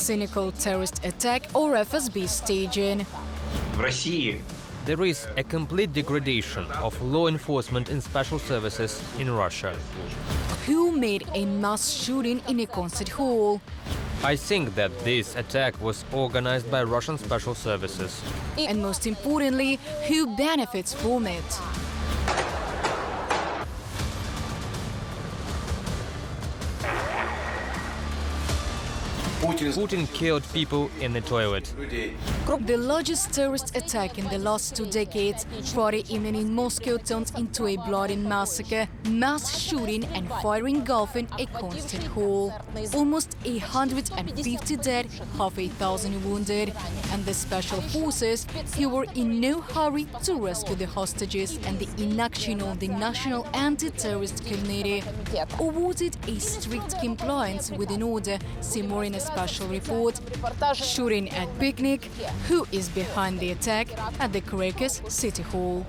cynical terrorist attack or FSB staging. There is a complete degradation of law enforcement and special services in Russia. Who made a mass shooting in a concert hall? I think that this attack was organized by Russian special services. And most importantly, who benefits from it? Putin killed people in the toilet. The largest terrorist attack in the last 2 decades, Friday evening in Moscow turned into a bloody massacre, mass shooting and fire engulfing a concert hall. Almost 150 dead, half a thousand wounded, and the special forces who were in no hurry to rescue the hostages and the inaction of the National Anti-Terrorism Committee awarded a strict compliance with an order, see more in a special report. Shooting at picnic, who is behind the attack at the Crocus City Hall.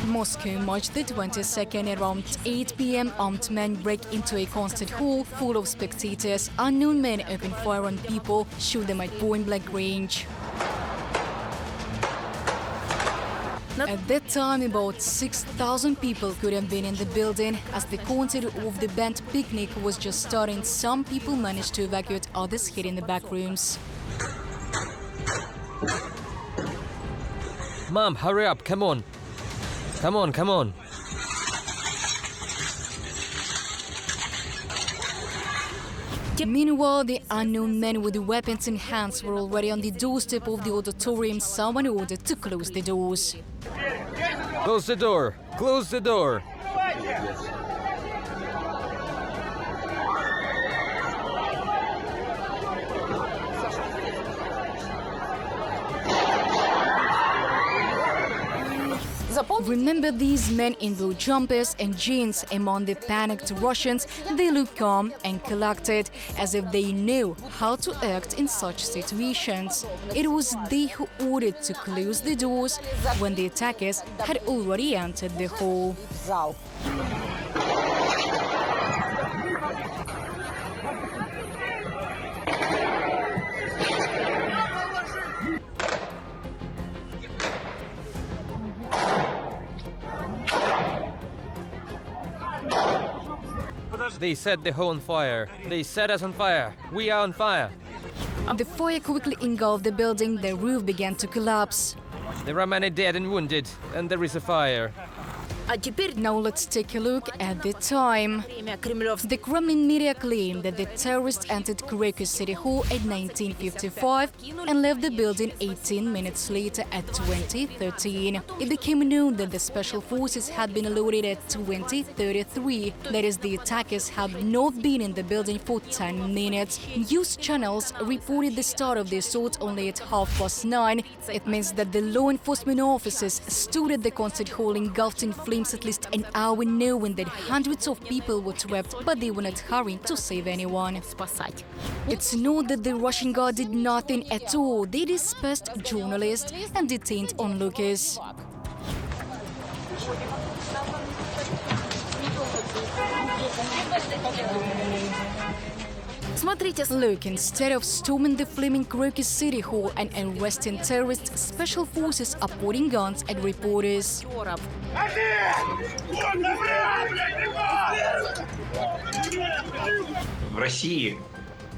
Moscow, March the 22nd, around 8 p.m. armed men break into a concert hall full of spectators. Unknown men open fire on people, shoot them at point-blank range. At that time, about 6,000 people could have been in the building. As the concert of the band Picnic was just starting, some people managed to evacuate, others hid in the back rooms. Mom, hurry up, come on! Come on, come on! Meanwhile, the unknown men with weapons in hands were already on the doorstep of the auditorium. Someone ordered to close the doors. Close the door! Close the door! Remember these men in blue jumpers and jeans? Among the panicked Russians, they look calm and collected, as if they knew how to act in such situations. It was they who ordered to close the doors when the attackers had already entered the hall. They set the hall on fire. They set us on fire. We are on fire. The fire quickly engulfed the building. The roof began to collapse. There are many dead and wounded, and there is a fire. Now let's take a look at the time. The Kremlin media claimed that the terrorists entered Crocus City Hall at 19:55 and left the building 18 minutes later at 20:13. It became known that the special forces had been loaded at 20:33. That is, the attackers had not been in the building for 10 minutes. News channels reported the start of the assault only at 9:30. It means that the law enforcement officers stood at the concert hall engulfed in flames at least an hour, knowing that hundreds of people were trapped, but they were not hurrying to save anyone. It's known that the Russian Guard did nothing at all. They dispersed journalists and detained onlookers. Look, instead of storming the flaming Crocus City Hall and arresting terrorists, special forces are pointing guns at reporters.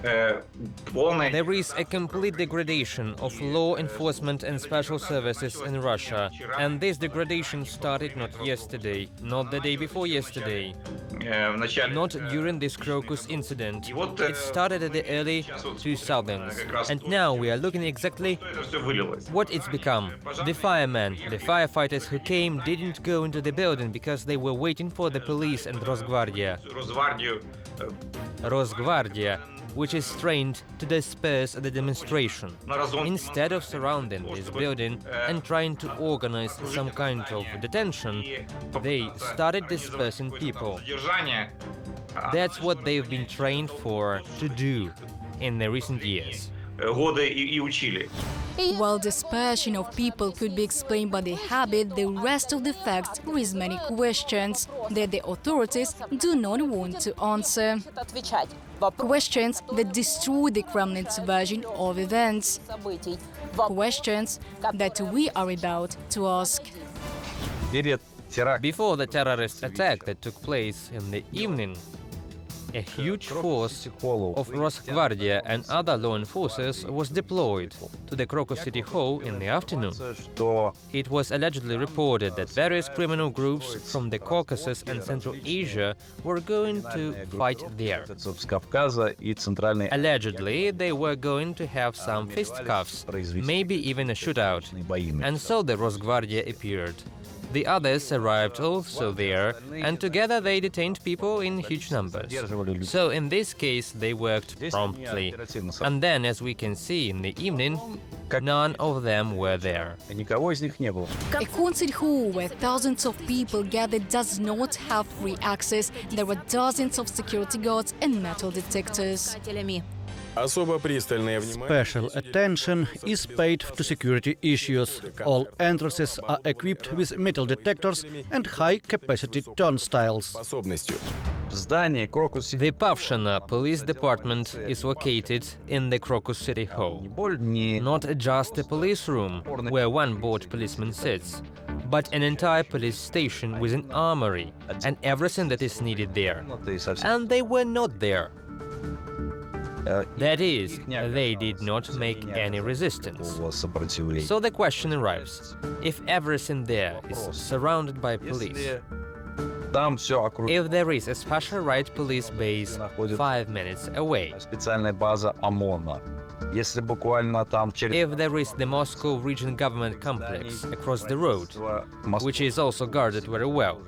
There is a complete degradation of law enforcement and special services in Russia. And this degradation started not yesterday, not the day before yesterday, not during this Crocus incident. It started at the early 2000s. And now we are looking exactly what it's become. The firemen, the firefighters who came didn't go into the building because they were waiting for the police and Rosgvardia, which is trained to disperse the demonstration. Instead of surrounding this building and trying to organize some kind of detention, they started dispersing people. That's what they've been trained for to do in the recent years. While dispersion of people could be explained by the habit, the rest of the facts raise many questions that the authorities do not want to answer. Questions that destroy the Kremlin's version of events. Questions that we are about to ask. Before the terrorist attack that took place in the evening, a huge force of Rosgvardia and other law enforcers was deployed to the Crocus City Hall in the afternoon. It was allegedly reported that various criminal groups from the Caucasus and Central Asia were going to fight there. Allegedly, they were going to have some fisticuffs, maybe even a shootout, and so the Rosgvardia appeared. The others arrived also there, and together they detained people in huge numbers. So in this case, they worked promptly. And then, as we can see in the evening, none of them were there. A concert hall where thousands of people gathered does not have free access. There were dozens of security guards and metal detectors. Special attention is paid to security issues. All entrances are equipped with metal detectors and high-capacity turnstiles. The Pavshana police department is located in the Crocus City Hall. Not just a police room where one bored policeman sits, but an entire police station with an armory and everything that is needed there. And they were not there. That is, they did not make any resistance. So the question arrives: if everything there is surrounded by police, if there is a special right police base 5 minutes away, if there is the Moscow Region Government Complex across the road, which is also guarded very well,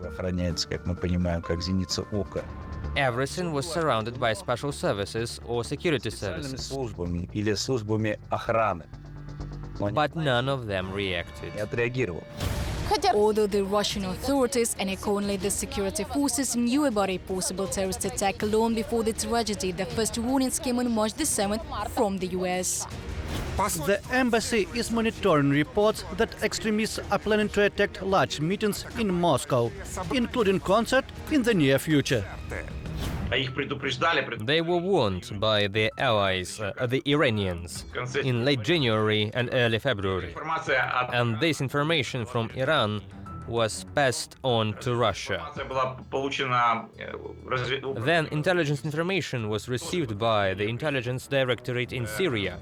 everything was surrounded by special services or security services. But none of them reacted. Although the Russian authorities and only the security forces knew about a possible terrorist attack long before the tragedy, the first warnings came on March the 7th from the US. The embassy is monitoring reports that extremists are planning to attack large meetings in Moscow, including concert in the near future. They were warned by their allies, the Iranians, in late January and early February. And this information from Iran was passed on to Russia. Then intelligence information was received by the Intelligence Directorate in Syria.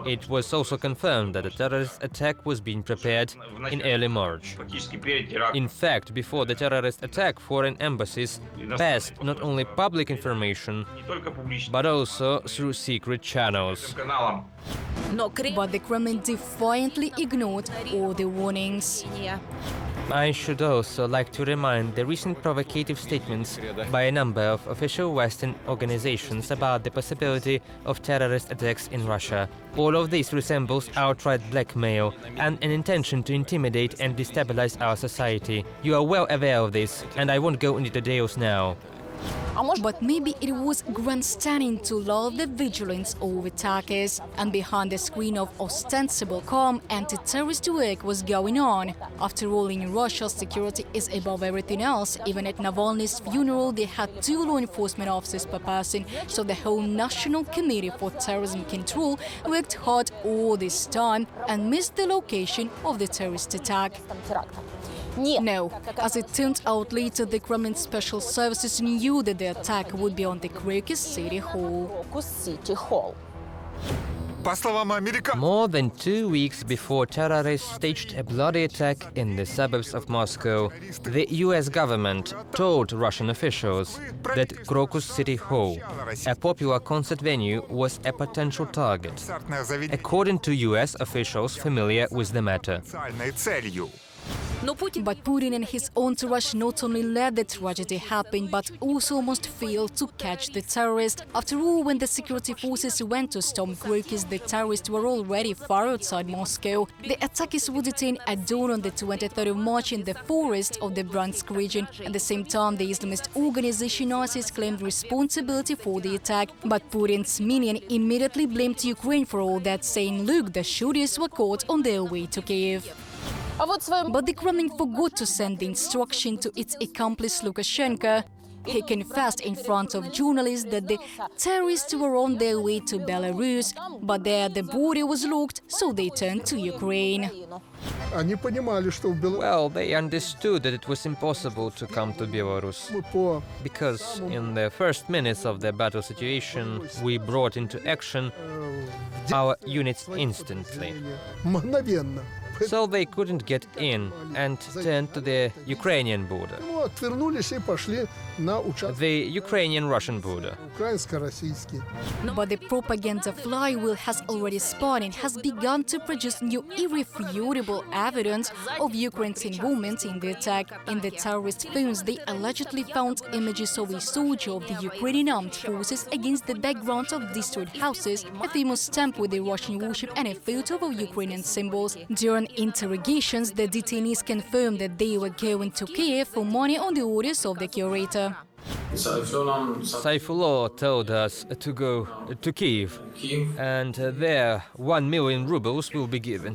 It was also confirmed that a terrorist attack was being prepared in early March. In fact, before the terrorist attack, foreign embassies passed not only public information, but also through secret channels. But the Kremlin defiantly ignored all the warnings. I should also like to remind the recent provocative statements by a number of official Western organizations about the possibility of terrorist attacks in Russia. All of this resembles outright blackmail and an intention to intimidate and destabilize our society. You are well aware of this, and I won't go into details now. But maybe it was grandstanding to lull the vigilance of attackers, and behind the screen of ostensible calm, anti-terrorist work was going on. After all, in Russia, security is above everything else. Even at Navalny's funeral, they had 2 law enforcement officers per person, so the whole National Committee for Terrorism Control worked hard all this time and missed the location of the terrorist attack. No, as it turned out later, the Kremlin special services knew that the attack would be on the Crocus City Hall. More than 2 weeks before terrorists staged a bloody attack in the suburbs of Moscow, the US government told Russian officials that Crocus City Hall, a popular concert venue, was a potential target, according to US officials familiar with the matter. But Putin and his entourage not only let the tragedy happen, but also almost failed to catch the terrorists. After all, when the security forces went to storm Crocus, the terrorists were already far outside Moscow. The attackers were detained at dawn on the 23rd of March in the forest of the Bryansk region. At the same time, the Islamist organization ISIS claimed responsibility for the attack. But Putin's minion immediately blamed Ukraine for all that, saying, look, the shooters were caught on their way to Kiev. But the Kremlin forgot to send the instruction to its accomplice Lukashenko. He confessed in front of journalists that the terrorists were on their way to Belarus, but there the border was locked, so they turned to Ukraine. Well, they understood that it was impossible to come to Belarus, because in the first minutes of the battle situation, we brought into action our units instantly. So they couldn't get in and turned to the Ukrainian border, the Ukrainian-Russian border. But the propaganda flywheel has already spun and has begun to produce new irrefutable evidence of Ukraine's involvement in the attack. In the terrorist films, they allegedly found images of a soldier of the Ukrainian armed forces against the background of destroyed houses, a famous stamp with the Russian warship and a photo of Ukrainian symbols. During interrogations, the detainees confirmed that they were going to Kiev for money on the orders of the curator. Saifullah told us to go to Kiev, and there 1 million rubles will be given.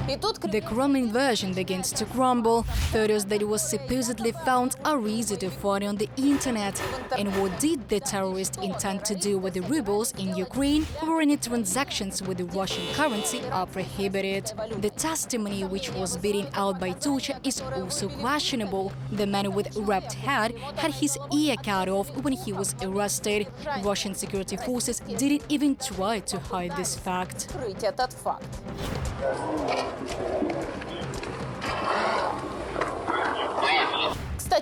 The Kremlin version begins to crumble. Photos that was supposedly found are easy to find on the internet. And what did the terrorists intend to do with the rubles in Ukraine, where any transactions with the Russian currency are prohibited? The testimony, which was beaten out by torture, is also questionable. The man with wrapped head had his ear cut off when he was arrested. Russian security forces didn't even try to hide this fact.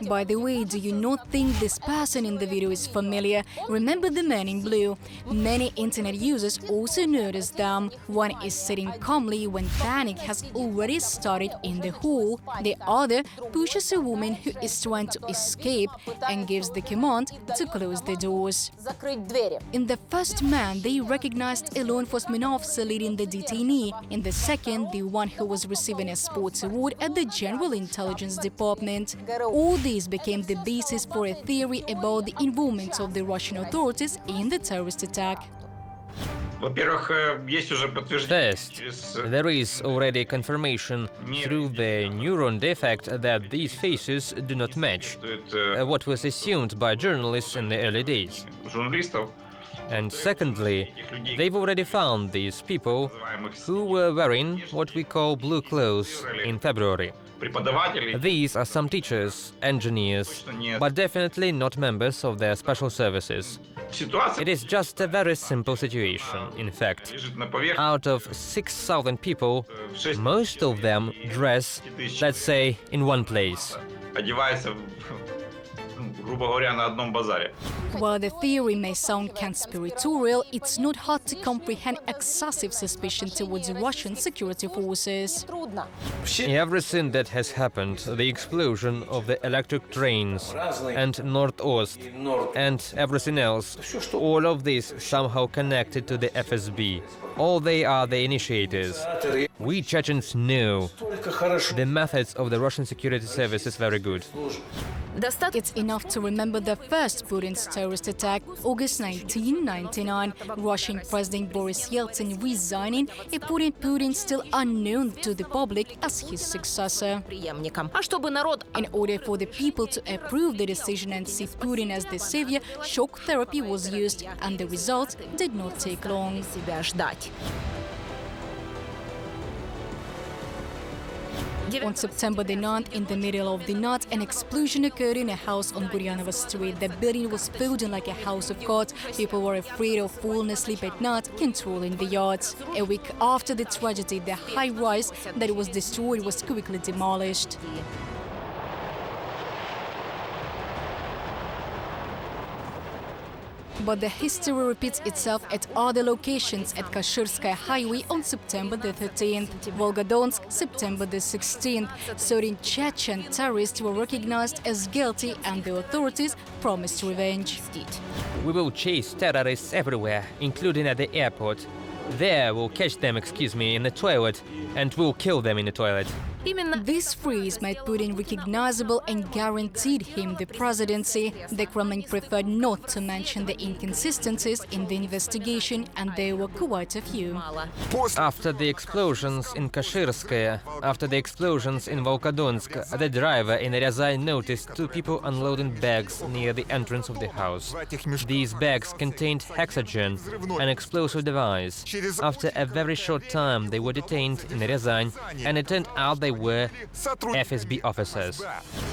By the way, do you not think this person in the video is familiar? Remember the man in blue? Many internet users also noticed them. One is sitting calmly when panic has already started in the hall. The other pushes a woman who is trying to escape and gives the command to close the doors. In the first man, they recognized a law enforcement officer leading the detainee. In the second, the one who was receiving a sports award at the General Intelligence Department. All these became the basis for a theory about the involvement of the Russian authorities in the terrorist attack. First, there is already confirmation through the neuron defect that these faces do not match, what was assumed by journalists in the early days. And secondly, they've already found these people who were wearing what we call blue clothes in February. These are some teachers, engineers, but definitely not members of their special services. It is just a very simple situation. In fact, out of 6,000 people, most of them dress, let's say, in one place. While the theory may sound conspiratorial, it's not hard to comprehend excessive suspicion towards Russian security forces. Everything that has happened, the explosion of the electric trains and North-Ost and everything else, all of this somehow connected to the FSB. All they are the initiators. We Chechens know the methods of the Russian security service is very good. It's enough to remember the first Putin's terrorist attack, August 1999, Russian President Boris Yeltsin resigning, a Putin still unknown to the public as his successor. In order for the people to approve the decision and see Putin as the savior, shock therapy was used, and the result did not take long. On September the 9th, in the middle of the night, an explosion occurred in a house on Guryanova Street. The building was folding like a house of cards. People were afraid of falling asleep at night, controlling the yards. A week after the tragedy, the high-rise that was destroyed was quickly demolished. But the history repeats itself at other locations: at Kashirskaya Highway on September the 13th, Volgodonsk September the 16th. 13 Chechen terrorists were recognized as guilty and the authorities promised revenge. We will chase terrorists everywhere, including at the airport. There we'll catch them, in the toilet, and we'll kill them in the toilet. This phrase made Putin recognizable and guaranteed him the presidency. The Kremlin preferred not to mention the inconsistencies in the investigation, and there were quite a few. After the explosions in Kashirskaya, after the explosions in Volgodonsk, the driver in Ryazan noticed two people unloading bags near the entrance of the house. These bags contained hexagen, an explosive device. After a very short time, they were detained in Ryazan, and it turned out they were FSB officers.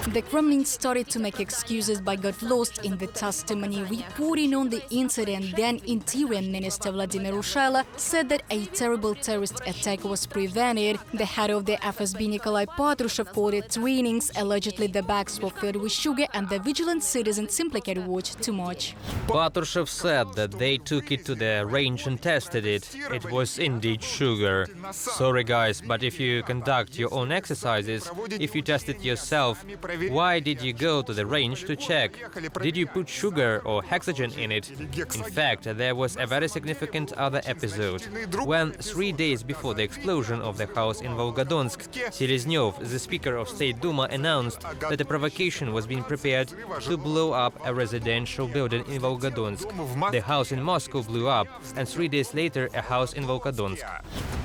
The Kremlin started to make excuses but got lost in the testimony. Reporting on the incident, then Interior Minister Vladimir Rushaila said that a terrible terrorist attack was prevented. The head of the FSB, Nikolai Patrushev, called it trainings. Allegedly, the bags were filled with sugar and the vigilant citizens simply had watched too much. Patrushev said that they took it to the range and tested it. It was indeed sugar. Sorry guys, but if you conduct your own exercises, if you test it yourself, why did you go to the range to check? Did you put sugar or hexagen in it? In fact, there was a very significant other episode. When 3 days before the explosion of the house in Volgodonsk, Seleznyov, the Speaker of State Duma, announced that a provocation was being prepared to blow up a residential building in Volgodonsk. The house in Moscow blew up, and 3 days later a house in Volgodonsk.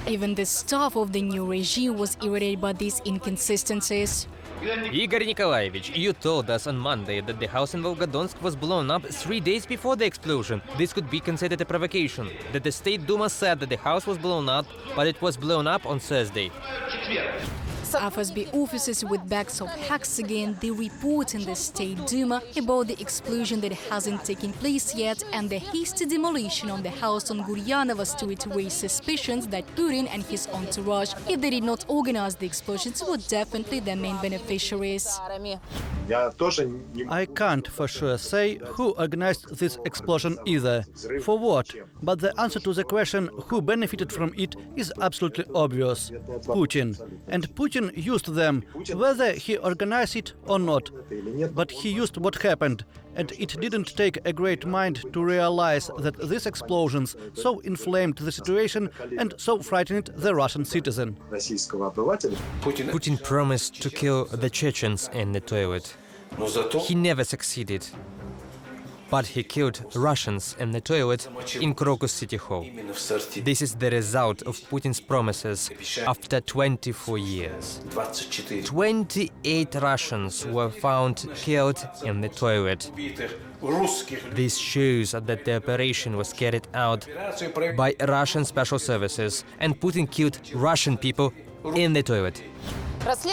Even the staff of the new regime was irritated by these inconsistencies. Igor Nikolaevich, you told us on Monday that the house in Volgodonsk was blown up 3 days before the explosion. This could be considered a provocation. That the State Duma said that the house was blown up, but it was blown up on Thursday. FSB officers with bags of hexagen, they report in the State Duma about the explosion that hasn't taken place yet and the hasty demolition of the house on Guryanova Street raised suspicions that Putin and his entourage, if they did not organize the explosions, were definitely the main beneficiaries. I can't for sure say who organized this explosion either. For what? But the answer to the question who benefited from it is absolutely obvious. Putin. And Putin used them, whether he organized it or not. But he used what happened. And it didn't take a great mind to realize that these explosions so inflamed the situation and so frightened the Russian citizen. Putin promised to kill the Chechens in the toilet. He never succeeded. But he killed Russians in the toilet in Crocus City Hall. This is the result of Putin's promises after 24 years. 28 Russians were found killed in the toilet. This shows that the operation was carried out by Russian special services, and Putin killed Russian people in the toilet.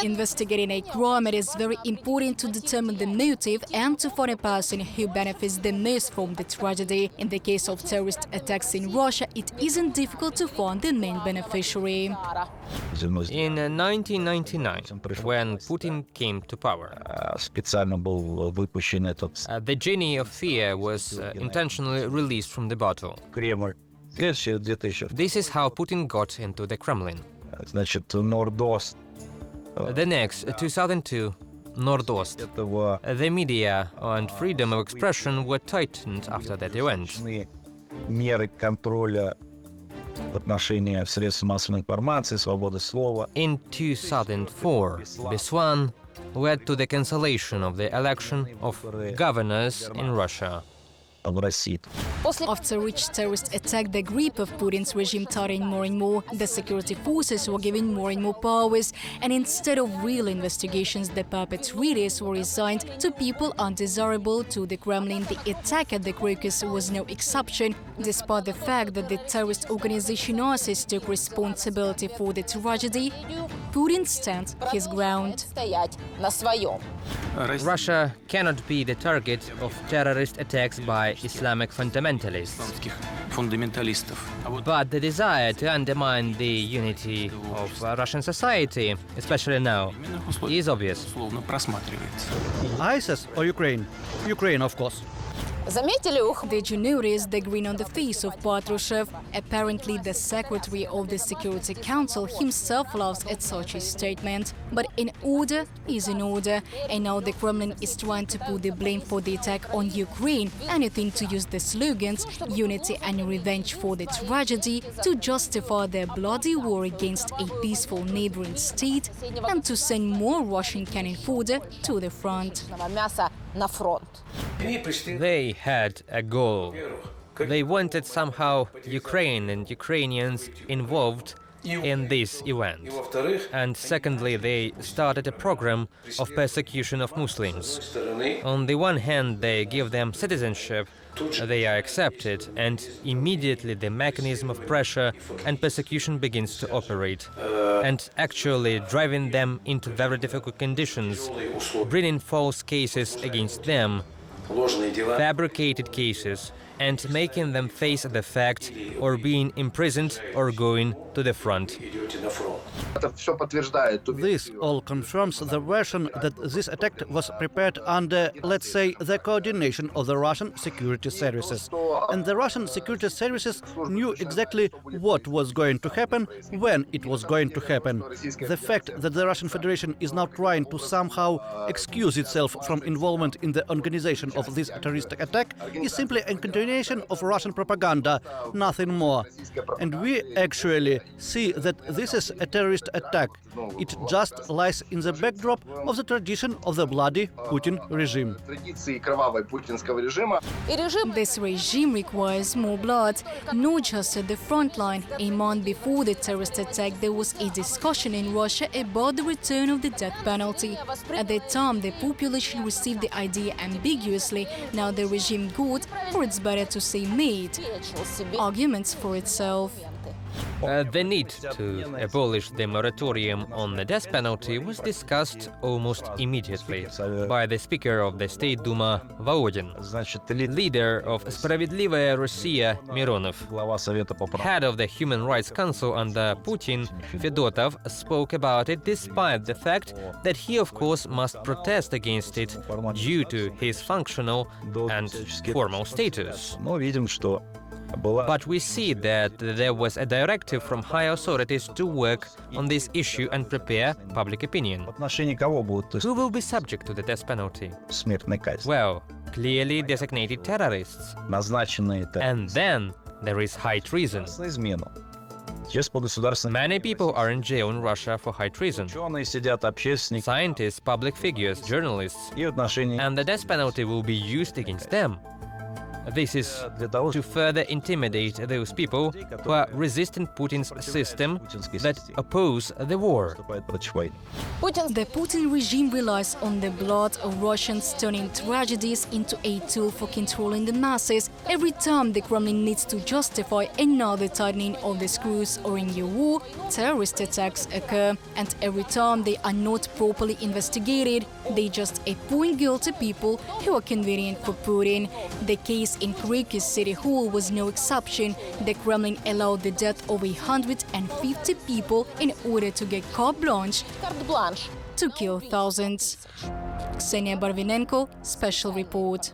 Investigating a crime, it is very important to determine the motive and to find a person who benefits the most from the tragedy. In the case of terrorist attacks in Russia, it isn't difficult to find the main beneficiary. In 1999, when Putin came to power, the genie of fear was intentionally released from the bottle. This is how Putin got into the Kremlin. The next, 2002, Nordost. The media and freedom of expression were tightened after that event. In 2004, this one led to the cancellation of the election of governors in Russia. After each terrorist attack, the grip of Putin's regime tightened more and more. The security forces were given more and more powers, and instead of real investigations, the perpetrators were assigned to people undesirable to the Kremlin. The attack at the Crocus was no exception, despite the fact that the terrorist organization ISIS took responsibility for the tragedy. Putin stands his ground. Russia cannot be the target of terrorist attacks by Islamic fundamentalists. But the desire to undermine the unity of Russian society, especially now, is obvious. ISIS or Ukraine? Ukraine, of course. Did you notice the grin on the face of Patrushev? Apparently, the Secretary of the Security Council himself laughs at such a statement. But in order is in order, and now the Kremlin is trying to put the blame for the attack on Ukraine, anything to use the slogans unity and revenge for the tragedy to justify their bloody war against a peaceful neighboring state and to send more Russian cannon fodder to the front. They had a goal. They wanted somehow Ukraine and Ukrainians involved in this event. And secondly, they started a program of persecution of Muslims. On the one hand, they give them citizenship, they are accepted, and immediately the mechanism of pressure and persecution begins to operate, and actually driving them into very difficult conditions, bringing false cases against them, fabricated cases, and making them face the fact or being imprisoned or going to the front. This all confirms the version that this attack was prepared under, let's say, the coordination of the Russian security services. And the Russian security services knew exactly what was going to happen, when it was going to happen. The fact that the Russian Federation is now trying to somehow excuse itself from involvement in the organization of this terrorist attack is simply a continuation of Russian propaganda, nothing more. And we actually see that this is a terrorist attack. It just lies in the backdrop of the tradition of the bloody Putin regime. This regime requires more blood, not just at the front line. A month before the terrorist attack, there was a discussion in Russia about the return of the death penalty. At that time, the population received the idea ambiguously. Now the regime got, or it's better to say made, arguments for itself. The need to abolish the moratorium on the death penalty was discussed almost immediately by the Speaker of the State Duma Volodin, leader of Spravedlivaya Russia Mironov, head of the Human Rights Council under Putin, Fedotov, spoke about it despite the fact that he, of course, must protest against it due to his functional and formal status. But we see that there was a directive from high authorities to work on this issue and prepare public opinion. Who will be subject to the death penalty? Well, clearly designated terrorists. And then there is high treason. Many people are in jail in Russia for high treason. Scientists, public figures, journalists. And the death penalty will be used against them. This is to further intimidate those people who are resisting Putin's system that oppose the war. The Putin regime relies on the blood of Russians, turning tragedies into a tool for controlling the masses. Every time the Kremlin needs to justify another tightening of the screws or in a war, terrorist attacks occur. And every time they are not properly investigated, they just appoint guilty people who are convenient for Putin. The case in Crocus City Hall was no exception. The Kremlin allowed the death of 150 people in order to get carte blanche to kill thousands. Ksenia Barvinenko, Special Report.